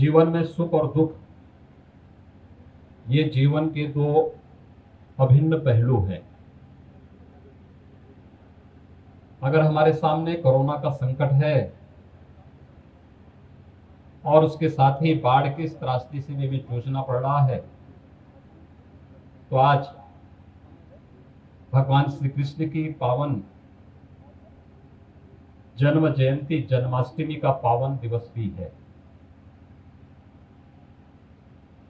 जीवन में सुख और दुख ये जीवन के दो अभिन्न पहलू हैं। अगर हमारे सामने कोरोना का संकट है और उसके साथ ही बाढ़ की इस त्रासदी से भी जूझना पड़ रहा है, तो आज भगवान श्री कृष्ण की पावन जन्म जयंती जन्माष्टमी का पावन दिवस भी है।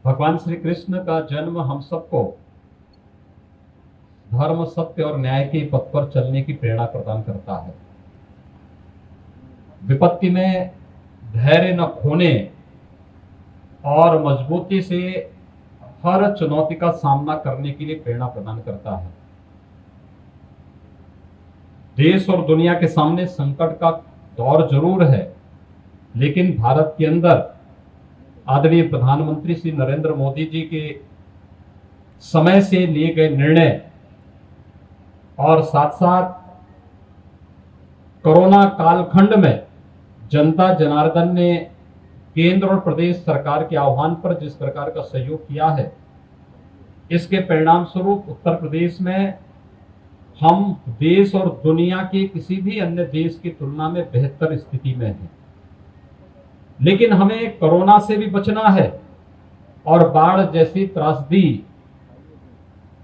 भगवान श्री कृष्ण का जन्म हम सबको धर्म, सत्य और न्याय के पथ पर चलने की प्रेरणा प्रदान करता है। विपत्ति में धैर्य न खोने और मजबूती से हर चुनौती का सामना करने के लिए प्रेरणा प्रदान करता है। देश और दुनिया के सामने संकट का दौर जरूर है, लेकिन भारत के अंदर आदरणीय प्रधानमंत्री श्री नरेंद्र मोदी जी के समय से लिए गए निर्णय और साथ साथ कोरोना कालखंड में जनता जनार्दन ने केंद्र और प्रदेश सरकार के आह्वान पर जिस प्रकार का सहयोग किया है, इसके परिणाम स्वरूप उत्तर प्रदेश में हम देश और दुनिया के किसी भी अन्य देश की तुलना में बेहतर स्थिति में हैं। लेकिन हमें कोरोना से भी बचना है और बाढ़ जैसी त्रासदी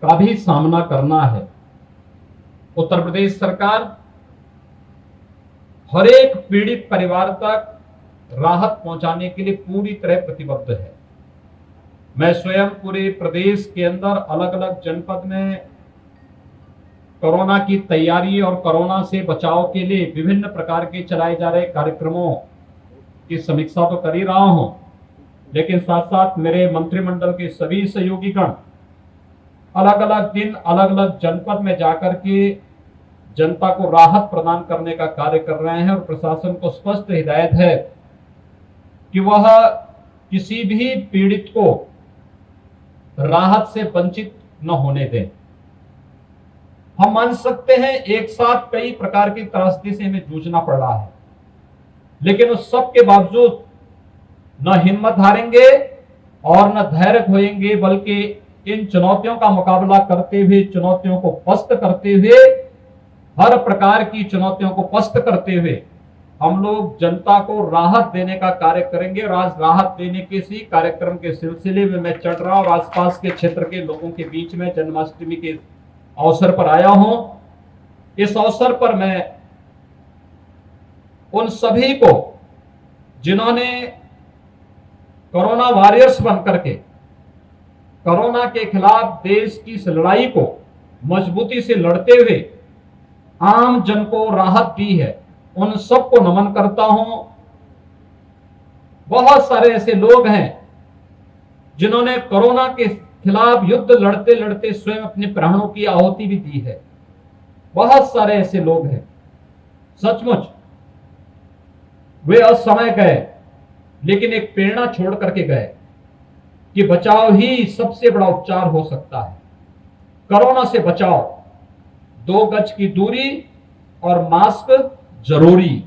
का भी सामना करना है। उत्तर प्रदेश सरकार हर एक पीड़ित परिवार तक राहत पहुंचाने के लिए पूरी तरह प्रतिबद्ध है। मैं स्वयं पूरे प्रदेश के अंदर अलग अलग जनपद में कोरोना की तैयारी और कोरोना से बचाव के लिए विभिन्न प्रकार के चलाए जा रहे कार्यक्रमों की समीक्षा तो कर ही रहा हूं, लेकिन साथ साथ मेरे मंत्रिमंडल के सभी सहयोगीगण अलग अलग दिन अलग अलग जनपद में जाकर के जनता को राहत प्रदान करने का कार्य कर रहे हैं और प्रशासन को स्पष्ट हिदायत है कि वह किसी भी पीड़ित को राहत से वंचित न होने दें। हम मान सकते हैं एक साथ कई प्रकार की त्रासदी से हमें जूझना पड़ रहा है, लेकिन उस सब के बावजूद न हिम्मत हारेंगे और न धैर्य खोएंगे, बल्कि इन चुनौतियों का मुकाबला करते हुए, चुनौतियों को पस्त करते हुए, हर प्रकार की चुनौतियों को पस्त करते हुए हम लोग जनता को राहत देने का कार्य करेंगे। और आज राहत देने के इसी कार्यक्रम के सिलसिले में मैं चतरा और आसपास के क्षेत्र के लोगों के बीच में जन्माष्टमी के अवसर पर आया हूं। इस अवसर पर मैं उन सभी को जिन्होंने कोरोना वॉरियर्स बनकर के कोरोना के खिलाफ देश की इस लड़ाई को मजबूती से लड़ते हुए आम जन को राहत दी है, उन सबको नमन करता हूं। बहुत सारे ऐसे लोग हैं जिन्होंने कोरोना के खिलाफ युद्ध लड़ते लड़ते स्वयं अपने प्राणों की आहुति भी दी है। बहुत सारे ऐसे लोग हैं, सचमुच वे असमय गए, लेकिन एक प्रेरणा छोड़ करके गए कि बचाव ही सबसे बड़ा उपचार हो सकता है। कोरोना से बचाव, 2 गज की दूरी और मास्क जरूरी।